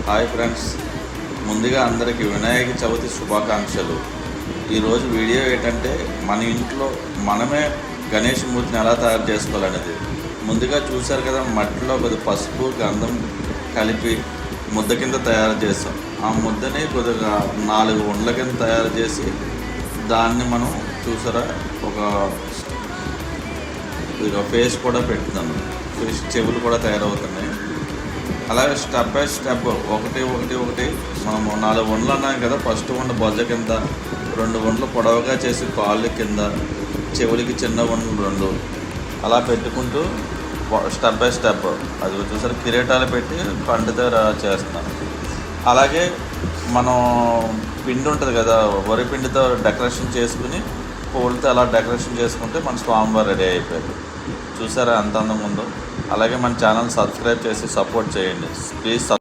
Hi friends, ముందుగా అందరికీ వినాయక చవితి శుభాకాంక్షలు. ఈరోజు వీడియో ఏంటంటే మన ఇంట్లో మనమే గణేష్ మూర్తిని ఎలా తయారు చేసుకోవాలనేది. ముందుగా చూశారు కదా, మట్టిలో కొద్దిగా పసుపు గంధం కలిపి ముద్ద కింద తయారు చేస్తాం. ఆ ముద్దని కొద్దిగా 4 ఉండల కింద తయారు చేసి దాన్ని మనం చూసారా ఒక ఫేస్ కూడా పెడుతున్నాము. ఫేస్ చెవులు కూడా తయారవుతున్నాయి. అలాగే స్టెప్ బై స్టెప్ ఒకటి మనం 4 ఉండలు అన్నాం కదా. ఫస్ట్ ఉండ బొజ్జ కింద, 2 ఉండలు పొడవుగా చేసి కాళ్ళు కింద, చెవులకి చిన్న ఉండలు 2 అలా పెట్టుకుంటూ స్టెప్ బై స్టెప్ అది చూసారు కిరీటాలు పెట్టి కంటితో చేస్తున్నాను. అలాగే మనం పిండి ఉంటుంది కదా, వరి పిండితో డెకరేషన్ చేసుకుని పూలతో అలా డెకరేషన్ చేసుకుంటే మన స్వామివారు రెడీ అయిపోయారు. చూసారా ఎంత అందంగా ఉందో. అలాగే మన ఛానల్ సబ్స్క్రైబ్ చేసి సపోర్ట్ చేయండి ప్లీజ్.